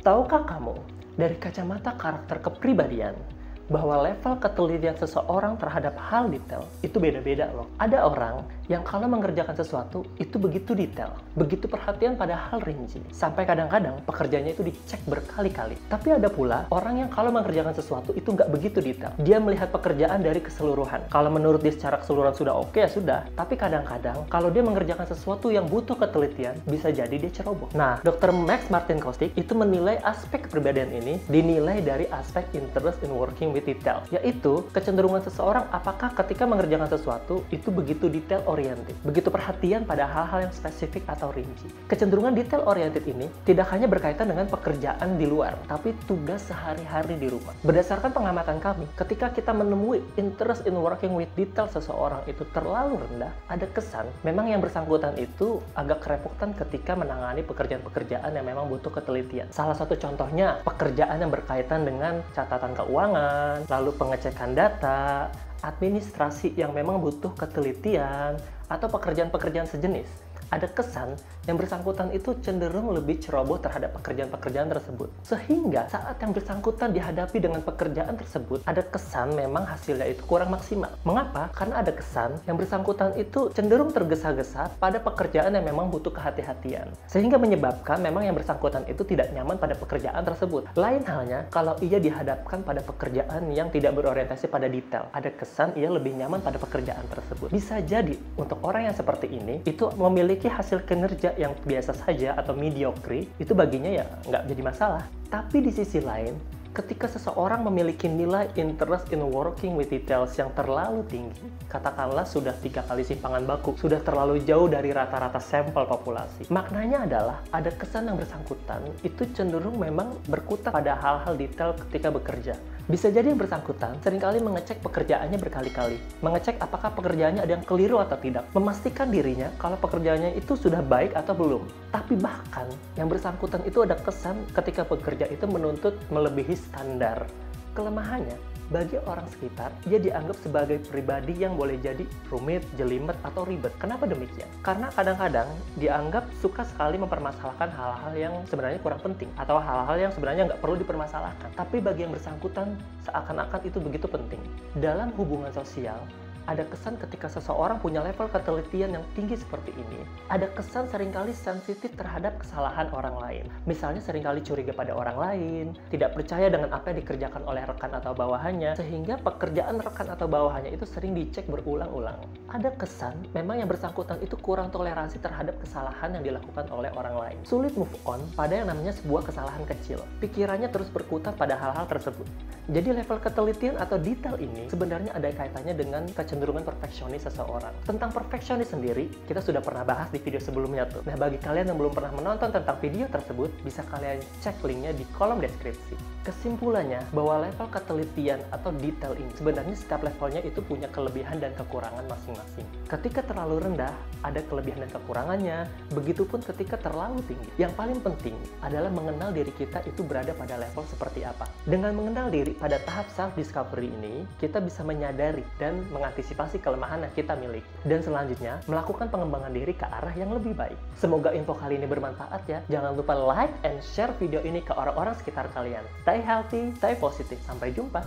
Tahukah kamu, dari kacamata karakter kepribadian, bahwa level ketelitian seseorang terhadap hal detail itu beda-beda loh. Ada orang yang kalau mengerjakan sesuatu itu begitu detail, begitu perhatian pada hal rinci, sampai kadang-kadang pekerjaannya itu dicek berkali-kali. Tapi ada pula orang yang kalau mengerjakan sesuatu itu nggak begitu detail. Dia melihat pekerjaan dari keseluruhan. Kalau menurut dia secara keseluruhan sudah oke ya sudah. Tapi kadang-kadang kalau dia mengerjakan sesuatu yang butuh ketelitian, bisa jadi dia ceroboh. Nah, Dr. Max Martin Kostick itu menilai aspek kepribadian ini dinilai dari aspek interest in working with detail, yaitu kecenderungan seseorang apakah ketika mengerjakan sesuatu itu begitu detail oriented, begitu perhatian pada hal-hal yang spesifik atau rinci. Kecenderungan detail oriented ini tidak hanya berkaitan dengan pekerjaan di luar, tapi tugas sehari-hari di rumah. Berdasarkan pengamatan kami, ketika kita menemui interest in working with detail seseorang itu terlalu rendah, ada kesan memang yang bersangkutan itu agak kerepotan ketika menangani pekerjaan-pekerjaan yang memang butuh ketelitian. Salah satu contohnya, pekerjaan yang berkaitan dengan catatan keuangan, lalu pengecekan data, administrasi yang memang butuh ketelitian, atau pekerjaan-pekerjaan sejenis. Ada kesan yang bersangkutan itu cenderung lebih ceroboh terhadap pekerjaan-pekerjaan tersebut. Sehingga saat yang bersangkutan dihadapi dengan pekerjaan tersebut, ada kesan memang hasilnya itu kurang maksimal. Mengapa? Karena ada kesan yang bersangkutan itu cenderung tergesa-gesa pada pekerjaan yang memang butuh kehati-hatian. Sehingga menyebabkan memang yang bersangkutan itu tidak nyaman pada pekerjaan tersebut. Lain halnya kalau ia dihadapkan pada pekerjaan yang tidak berorientasi pada detail. Ada kesan ia lebih nyaman pada pekerjaan tersebut. Bisa jadi untuk orang yang seperti ini, itu memiliki hasil kinerja yang biasa saja atau mediocre, itu baginya ya nggak jadi masalah. Tapi di sisi lain, ketika seseorang memiliki nilai interest in working with details yang terlalu tinggi, katakanlah sudah 3 kali simpangan baku, sudah terlalu jauh dari rata-rata sampel populasi. Maknanya adalah ada kesan yang bersangkutan itu cenderung memang berkutat pada hal-hal detail ketika bekerja. Bisa jadi yang bersangkutan seringkali mengecek pekerjaannya berkali-kali, mengecek apakah pekerjaannya ada yang keliru atau tidak, memastikan dirinya kalau pekerjaannya itu sudah baik atau belum. Tapi bahkan yang bersangkutan itu ada kesan ketika bekerja itu menuntut melebihi standar. Kelemahannya, bagi orang sekitar, ia dianggap sebagai pribadi yang boleh jadi rumit, jelimet, atau ribet. Kenapa demikian? Karena kadang-kadang dianggap suka sekali mempermasalahkan hal-hal yang sebenarnya kurang penting, atau hal-hal yang sebenarnya nggak perlu dipermasalahkan. Tapi bagi yang bersangkutan, seakan-akan itu begitu penting. Dalam hubungan sosial, ada kesan ketika seseorang punya level ketelitian yang tinggi seperti ini, ada kesan seringkali sensitif terhadap kesalahan orang lain. Misalnya seringkali curiga pada orang lain, tidak percaya dengan apa yang dikerjakan oleh rekan atau bawahannya, sehingga pekerjaan rekan atau bawahannya itu sering dicek berulang-ulang. Ada kesan memang yang bersangkutan itu kurang toleransi terhadap kesalahan yang dilakukan oleh orang lain. Sulit move on pada yang namanya sebuah kesalahan kecil. Pikirannya terus berkutat pada hal-hal tersebut. Jadi level ketelitian atau detail ini sebenarnya ada kaitannya dengan kecenderungan perfeksionis seseorang. Tentang perfeksionis sendiri, kita sudah pernah bahas di video sebelumnya tuh. Nah, bagi kalian yang belum pernah menonton tentang video tersebut, bisa kalian cek linknya di kolom deskripsi. Kesimpulannya, bahwa level ketelitian atau detail ini, sebenarnya setiap levelnya itu punya kelebihan dan kekurangan masing-masing. Ketika terlalu rendah, ada kelebihan dan kekurangannya, begitupun ketika terlalu tinggi. Yang paling penting adalah mengenal diri kita itu berada pada level seperti apa. Dengan mengenal diri pada tahap self-discovery ini, kita bisa menyadari dan mengantisipasi kelemahan yang kita miliki. Dan selanjutnya, melakukan pengembangan diri ke arah yang lebih baik. Semoga info kali ini bermanfaat ya. Jangan lupa like and share video ini ke orang-orang sekitar kalian. Stay healthy, stay positive. Sampai jumpa.